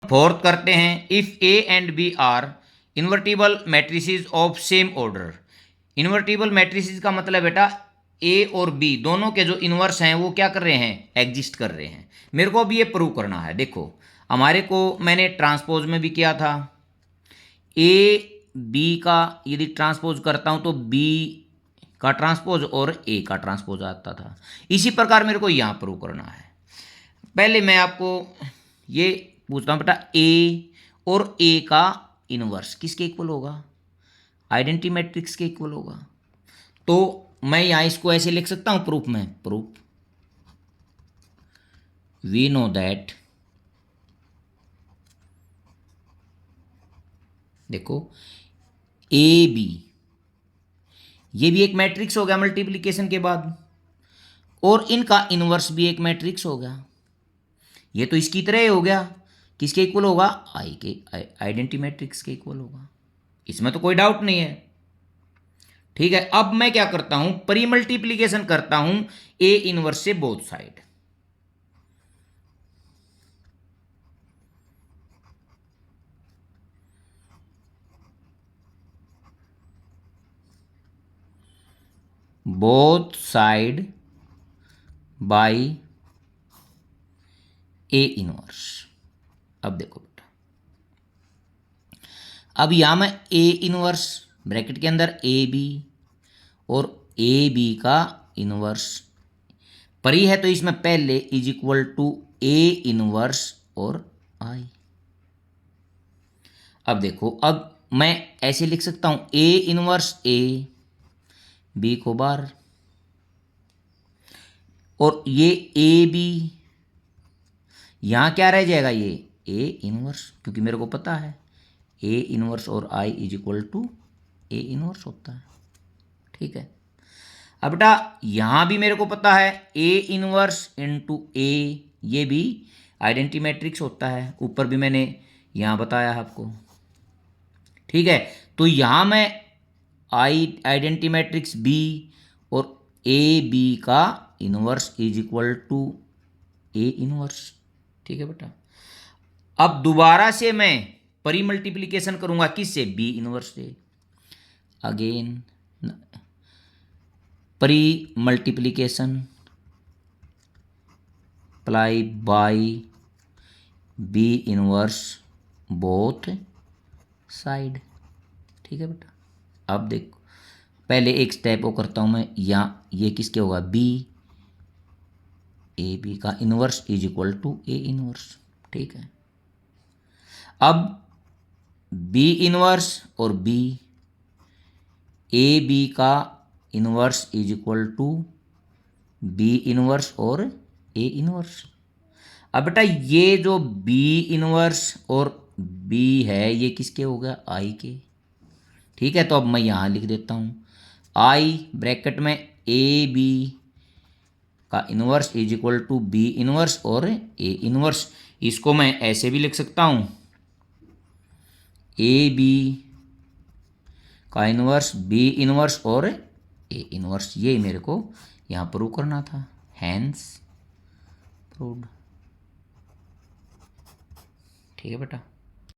Fourth करते हैं, if A and B are invertible matrices of same order. Invertible matrices का मतलब बेटा ए और बी दोनों के जो इन्वर्स हैं वो क्या कर रहे हैं, एग्जिस्ट कर रहे हैं। मेरे को अब ये प्रूव करना है। देखो हमारे को मैंने ट्रांसपोज में भी किया था, ए बी का यदि ट्रांसपोज करता हूं तो बी का ट्रांसपोज और ए का ट्रांसपोज आता था। इसी प्रकार मेरे को यहां प्रूव करना है। पहले मैं आपको ये पूछता हूं बेटा, ए और ए का इनवर्स किसके इक्वल होगा, आइडेंटिटी मैट्रिक्स के इक्वल होगा। तो मैं यहां इसको ऐसे लिख सकता हूं प्रूफ में, प्रूफ वी नो दैट, देखो ए बी ये भी एक मैट्रिक्स हो गया मल्टीप्लिकेशन के बाद, और इनका इनवर्स भी एक मैट्रिक्स हो गया। ये तो इसकी तरह ही हो गया, किसके इक्वल होगा, आई के, आइडेंटिटी मैट्रिक्स के इक्वल होगा, इसमें तो कोई डाउट नहीं है। ठीक है, अब मैं क्या करता हूं, प्री मल्टीप्लीकेशन करता हूं ए इनवर्स से both side. Both side by A inverse. अब देखो बेटा, अब यहां मैं ए इनवर्स ब्रैकेट के अंदर ए बी और ए बी का इनवर्स परी है, तो इसमें पहले is equal to A inverse और आई। अब देखो, अब मैं ऐसे लिख सकता हूं ए इनवर्स ए, बी को बार, और ये ए बी यहां क्या रह जाएगा, ये ए इनवर्स, क्योंकि मेरे को पता है ए इनवर्स और I is equal to A inverse होता है। ठीक है, अब बेटा यहां भी मेरे को पता है ए इनवर्स इंटू ए, ये भी आइडेंटिटी मैट्रिक्स होता है, ऊपर भी मैंने यहां बताया आपको। ठीक है, तो यहां मैं आइडेंटिटी मैट्रिक्स बी और ए बी का inverse is equal to A inverse. ठीक है बेटा, अब दोबारा से मैं परी मल्टीप्लीकेशन करूंगा किससे, बी इनवर्स से। Again pre multiplication apply by B inverse both side. ठीक है बेटा, अब देखो पहले एक स्टेप वो करता हूं मैं, यहाँ ये किसके होगा, बी, ए बी का inverse is equal to A inverse. ठीक है, अब बी इनवर्स और बी, ए बी का inverse is equal to B inverse और ए इनवर्स। अब बेटा ये जो बी इनवर्स और बी है ये किसके हो गया, आई के। ठीक है, तो अब मैं यहां लिख देता हूं आई ब्रैकेट में ए बी का inverse is equal to B inverse और ए इनवर्स। इसको मैं ऐसे भी लिख सकता हूं, ए बी का इनवर्स बी इनवर्स और ए इनवर्स। ये मेरे को यहां प्रूव करना था, हैंस प्रूव्ड। ठीक है बेटा।